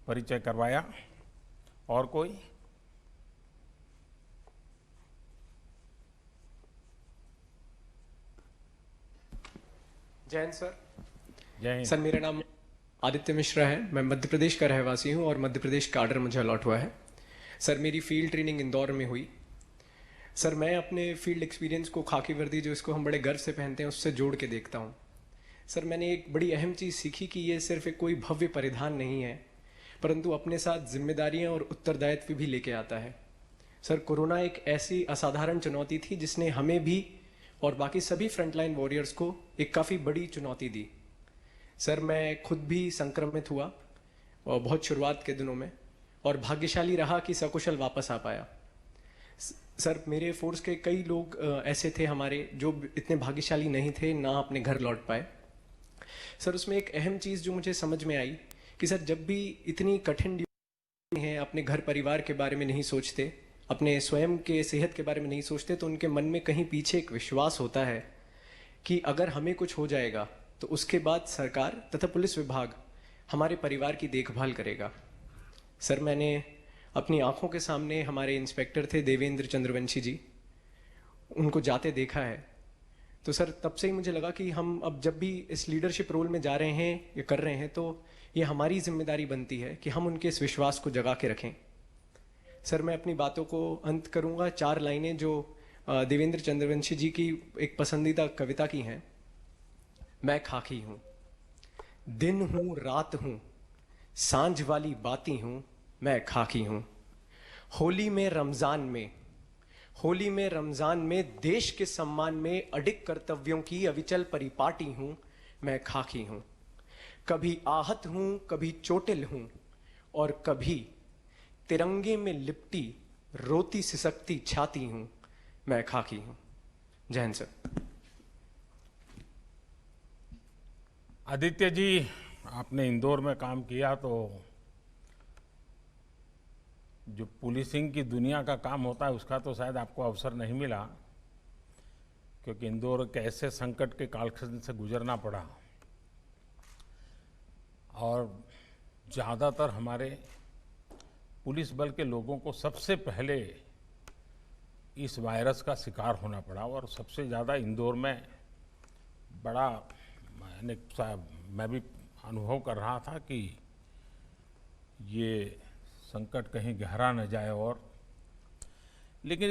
परिचय करवाया। और कोई? जय हिंद सर। जय हिंद। सर मेरा नाम आदित्य मिश्रा है। मैं मध्य प्रदेश का रहवासी हूँ और मध्य प्रदेश का आर्डर मुझे अलॉट हुआ है। सर मेरी फील्ड ट्रेनिंग इंदौर में हुई। सर मैं अपने फील्ड एक्सपीरियंस को खाकी वर्दी जो इसको हम बड़े गर्व से पहनते हैं उससे जोड़ के देखता हूँ। सर मैंने एक बड़ी अहम चीज़ सीखी कि ये सिर्फ एक कोई भव्य परिधान नहीं है, परंतु अपने साथ जिम्मेदारियाँ और उत्तरदायित्व भी लेके आता है। सर कोरोना एक ऐसी असाधारण चुनौती थी जिसने हमें भी और बाकी सभी फ्रंटलाइन वॉरियर्स को एक काफ़ी बड़ी चुनौती दी। सर मैं खुद भी संक्रमित हुआ और बहुत शुरुआत के दिनों में, और भाग्यशाली रहा कि सकुशल वापस आ पाया। सर मेरे फोर्स के कई लोग ऐसे थे हमारे जो इतने भाग्यशाली नहीं थे, ना अपने घर लौट पाए। सर उसमें एक अहम चीज़ जो मुझे समझ में आई कि सर जब भी इतनी कठिन ड्यूटी है, अपने घर परिवार के बारे में नहीं सोचते, अपने स्वयं के सेहत के बारे में नहीं सोचते, तो उनके मन में कहीं पीछे एक विश्वास होता है कि अगर हमें कुछ हो जाएगा तो उसके बाद सरकार तथा पुलिस विभाग हमारे परिवार की देखभाल करेगा। सर मैंने अपनी आंखों के सामने हमारे इंस्पेक्टर थे देवेंद्र चंद्रवंशी जी, उनको जाते देखा है। तो सर तब से ही मुझे लगा कि हम अब जब भी इस लीडरशिप रोल में जा रहे हैं या कर रहे हैं तो ये हमारी जिम्मेदारी बनती है कि हम उनके इस विश्वास को जगा के रखें। सर मैं अपनी बातों को अंत करूंगा 4 लाइनें जो देवेंद्र चंद्रवंशी जी की एक पसंदीदा कविता की हैं। मैं खाकी हूं, दिन हूं रात हूं, सांझ वाली बाती हूं, मैं खाकी हूं। होली में रमजान में, होली में रमजान में देश के सम्मान में अडिग कर्तव्यों की अविचल परिपाटी हूं, मैं खाकी हूं। कभी आहत हूं, कभी चोटिल हूं, और कभी तिरंगे में लिपटी रोती सिसकती छाती हूं, मैं खाकी हूं। जय हिंद सर। आदित्य जी, आपने इंदौर में काम किया तो जो पुलिसिंग की दुनिया का काम होता है उसका तो शायद आपको अवसर नहीं मिला, क्योंकि इंदौर के ऐसे संकट के कालखंड से गुजरना पड़ा और ज़्यादातर हमारे पुलिस बल के लोगों को सबसे पहले इस वायरस का शिकार होना पड़ा। और सबसे ज़्यादा इंदौर में बड़ा मैं भी अनुभव कर रहा था कि ये संकट कहीं गहरा न जाए। और लेकिन